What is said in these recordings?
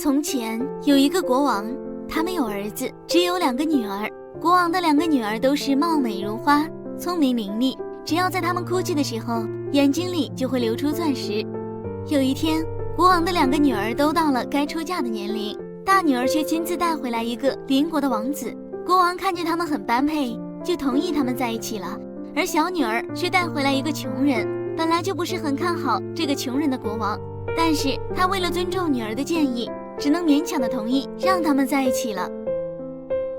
从前有一个国王，他没有儿子，只有2个女儿。国王的2个女儿都是貌美如花，聪明伶俐，只要在她们哭泣的时候，眼睛里就会流出钻石。有一天，国王的2个女儿都到了该出嫁的年龄，大女儿却亲自带回来一个邻国的王子。国王看见他们很般配，就同意他们在一起了。而小女儿却带回来一个穷人，本来就不是很看好这个穷人的国王，但是他为了尊重女儿的建议，只能勉强的同意让他们在一起了。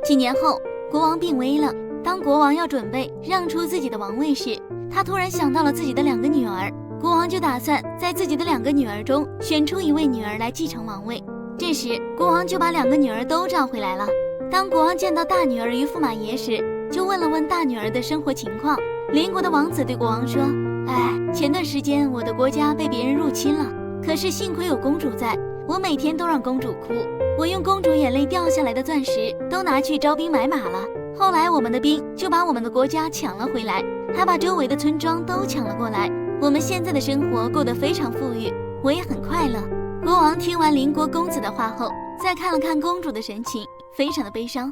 几年后，国王病危了。当国王要准备让出自己的王位时，他突然想到了自己的2个女儿。国王就打算在自己的2个女儿中选出一位女儿来继承王位。这时，国王就把2个女儿都召回来了。当国王见到大女儿于驸马爷时，就问了问大女儿的生活情况。邻国的王子对国王说：前段时间我的国家被别人入侵了，可是幸亏有公主在，我每天都让公主哭，我用公主眼泪掉下来的钻石都拿去招兵买马了。后来我们的兵就把我们的国家抢了回来，还把周围的村庄都抢了过来。我们现在的生活过得非常富裕，我也很快乐。国王听完邻国公子的话后，再看了看公主的神情，非常的悲伤。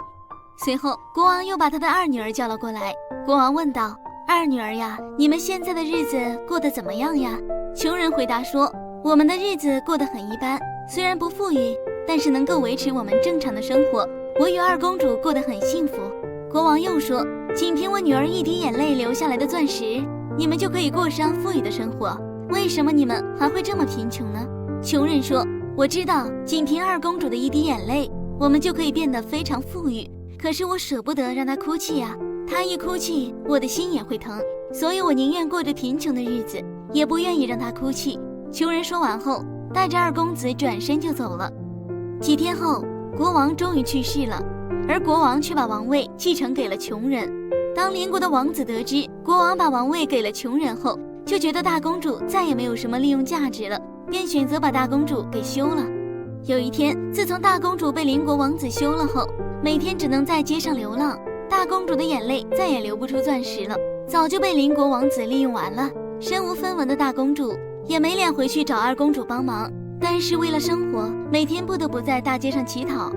随后，国王又把他的2女儿叫了过来。国王问道：“2女儿呀，你们现在的日子过得怎么样呀？”穷人回答说：“我们的日子过得很一般，虽然不富裕，但是能够维持我们正常的生活。我与2公主过得很幸福。”国王又说：“仅凭我女儿一滴眼泪流下来的钻石，你们就可以过上富裕的生活，为什么你们还会这么贫穷呢？”穷人说：“我知道，仅凭2公主的一滴眼泪，我们就可以变得非常富裕，可是我舍不得让她哭泣呀，她一哭泣，我的心也会疼，所以我宁愿过着贫穷的日子，也不愿意让她哭泣。”穷人说完后，带着2公子转身就走了。几天后，国王终于去世了，而国王却把王位继承给了穷人。当邻国的王子得知国王把王位给了穷人后，就觉得大公主再也没有什么利用价值了，便选择把大公主给休了。有一天，自从大公主被邻国王子休了后，每天只能在街上流浪，大公主的眼泪再也流不出钻石了，早就被邻国王子利用完了。身无分文的大公主也没脸回去找2公主帮忙，但是为了生活，每天不得不在大街上乞讨。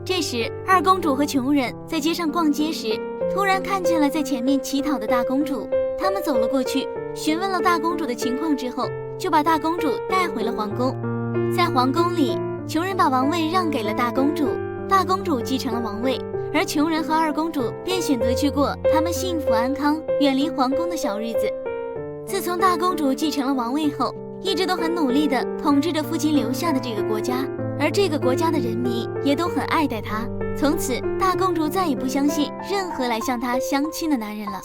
这时，2公主和穷人在街上逛街时，突然看见了在前面乞讨的大公主。他们走了过去，询问了大公主的情况之后，就把大公主带回了皇宫。在皇宫里，穷人把王位让给了大公主，大公主继承了王位，而穷人和2公主便选择去过他们幸福安康、远离皇宫的小日子。自从大公主继承了王位后，一直都很努力地统治着父亲留下的这个国家，而这个国家的人民也都很爱戴她。从此，大公主再也不相信任何来向她相亲的男人了。